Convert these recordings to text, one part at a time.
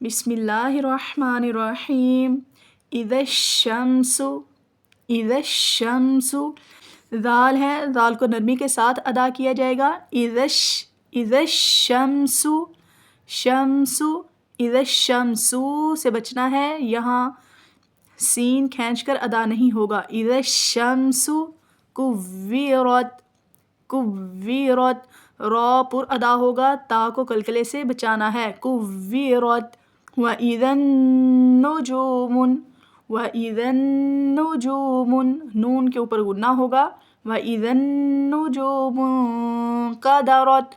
بسم اللہ الرحمن الرحیم. اذا الشمس، اذا الشمس، ذال ہے، ذال کو نرمی کے ساتھ ادا کیا جائے گا. اذا الشمس، شمس، اذا الشمس سے بچنا ہے، یہاں سین کھینچ کر ادا نہیں ہوگا. اذا الشمس کوّرت، کوّرت، را پر ادا ہوگا، تا کو کلکلے سے بچانا ہے. کوّرت. وَإِذَا النُّجُومُ، وَإِذَا النُّجُومُ، نون کے اوپر غنہ ہوگا. وَإِذَا النُّجُومُ انقَدَرَت،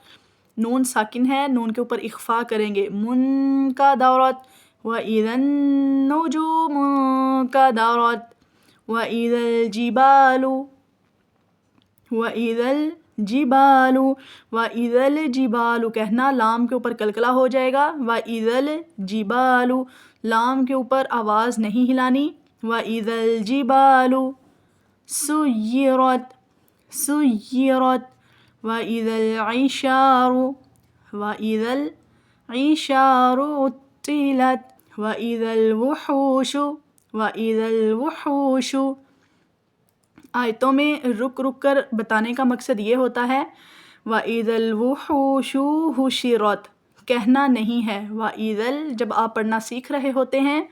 نون ساکن ہے، نون کے اوپر اخفا کریں گے. منقدرت. وَإِذَا النُّجُومُ انقدرت. وَإِذَا الْجِبَالُ، وَإِذَا الْجِبَالُ، وَإِذَا الْجِبَالُ کہنا، لام کے اوپر کلکلا ہو جائے گا. وَإِذَا الْجِبَالُ، لام کے اوپر آواز نہیں ہلانی. وَإِذَا الْجِبَالُ سُيِّرَت، سُيِّرت. وَإِذَا الْعِشَارُ، وَإِذَا الْعِشَارُ عُطِّلَت. وَإِذَا الْوُحُوشُ، وَإِذَا الْوُحُوشُ. آیتوں میں رک رک کر بتانے کا مقصد یہ ہوتا ہے وَإِذَا الْوُحُوشُ حُشِرَت کہنا نہیں ہے. وَإِذَا جب آپ پڑھنا سیکھ رہے ہوتے ہیں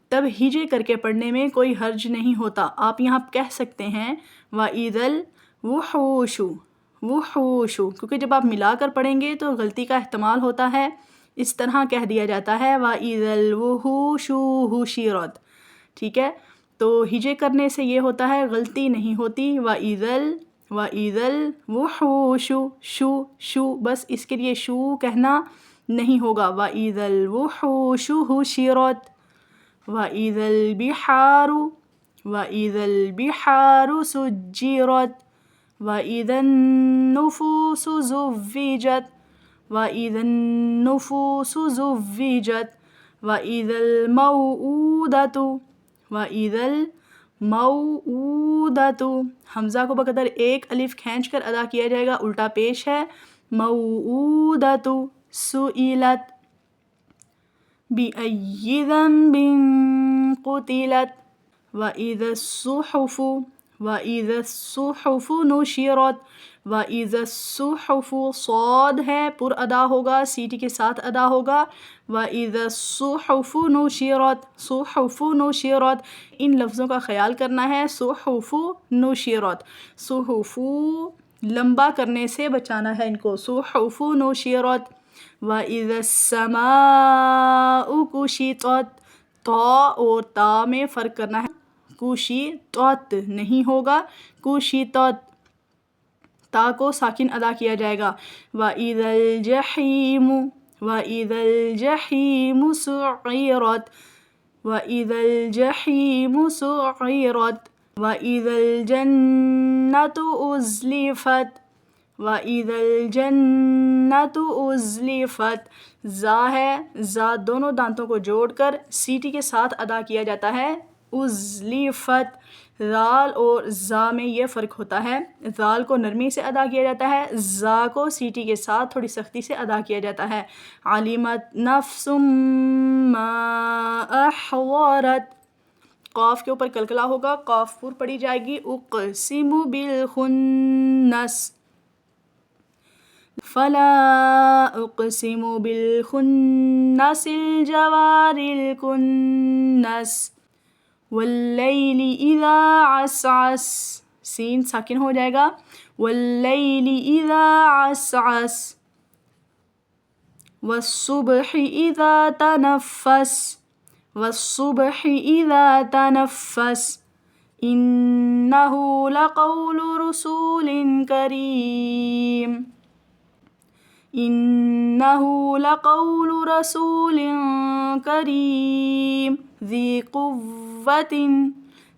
تب ہجے کر کے پڑھنے میں کوئی حرج نہیں ہوتا. آپ یہاں کہہ سکتے ہیں وَإِذَا الْوُحُوشُ، وُحُوشُ، کیونکہ جب آپ ملا کر پڑھیں گے تو غلطی کا احتمال ہوتا ہے. اس طرح کہہ دیا جاتا ہے وَإِذَا الْوُحُوشُ حُشِرَت. ٹھیک ہے، تو ہجے کرنے سے یہ ہوتا ہے غلطی نہیں ہوتی. وَإِذَا الْوُحُوشُ، شو شو، بس اس کے لیے شو کہنا نہیں ہوگا. وَإِذَا الْوُحُوشُ حُشِرَت. وَإِذَا الْبِحَارُ، وَإِذَا الْبِحَارُ سُجِّرَت. وَإِذَا النُّفُوسُ زُوِّجَت. وَإِذَا النُّفُوسُ زُوِّجَت. وَإِذَا الْمَوْءُودَةُ، وَإِذَا الْمَوْءُودَةُ، حمزہ کو بقدر ایک الف کھینچ کر ادا کیا جائے گا، الٹا پیش ہے. مَوْءُودَةُ سُئِلَت. بِأَيِّ ذَنبٍ قُتِلَت. وَإِذَا الصُّحُفُ، وَإِذَا الصُّحُفُ نُشِرَت. وَإِذَا الصُّحُفُ، صاد ہے، پر ادا ہوگا، سیٹی کے ساتھ ادا ہوگا. وَإِذَا الصُّحُفُ نُشِرَت، صُحُفُ نُشِرَت. ان لفظوں کا خیال کرنا ہے. صُحُفُ نُشِرَت، صُحُفُ لمبا کرنے سے بچانا ہے ان کو. صُحُفُ نُشِرَت. وَإِذَا السَّمَاءُ كُشِطَت، طا اور تا میں فرق کرنا ہے. كُشِطَت نہیں ہوگا، كُشِطَت، تا کو ساکن ادا کیا جائے گا. وَإِذَا الْجَحِيمُ، وَإِذَا الْجَحِيمُ سُعِّرَت. وَإِذَا الْجَحِيمُ سُعِّرَت. وَإِذَا الْجَنَّةُ أُزْلِفَت. وَإِذَا الْجَنَّةُ أُزْلِفَت. زا ہے، زا دونوں دانتوں کو جوڑ کر سیٹی کے ساتھ ادا کیا جاتا ہے. أُزْلِفَت. ذال اور زا میں یہ فرق ہوتا ہے. ذال کو نرمی سے ادا کیا جاتا ہے، زا کو سیٹی کے ساتھ تھوڑی سختی سے ادا کیا جاتا ہے. عَلِمَتْ نَفْسٌ مَّا أَحْضَرَتْ. قاف کے اوپر کلکلا ہوگا، قاف پر پڑی جائے گی. اقسم بالخنس، فلا اقسم بالخنس الجوار الكنس. واللیل اذا عسعس، سین ساکن ہو جائے گا. واللیل اذا عسعس. والصبح اذا تنفس. والصبح اذا تنفس. انه لقول رسول کریم. انه لقول رسول کریم. ذی قوة،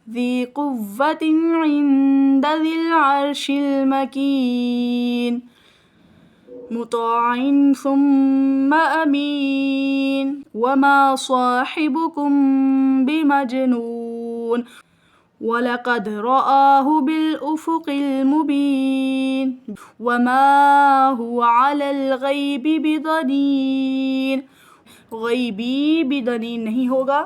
ذی قوة عند ذی العرش المکین. مطاع ثم امین. وما صاحبكم بمجنون. وَلَقَدْ رَآهُ بِالْأُفُقِ الْمُبِينِ وَمَا هُوَ عَلَى الْغَيْبِ بِضَنِينٍ غیبی بدنین نہیں ہوگا،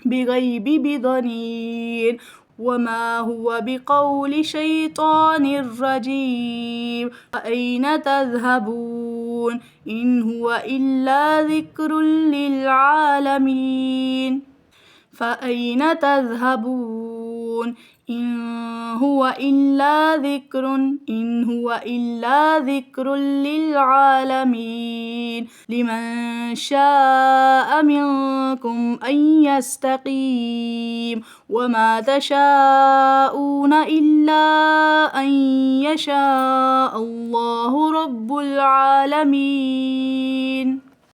بغیبی بدنین. وما هو بقول شيطان رجيم. فأين تذهبون إن هو إلا ذكر للعالمين. فأين تذهبون إن هو إلا ذكر للعالمين. لمن شاء منكم أن يستقيم. وما تشاءون إلا أن يشاء الله رب العالمين.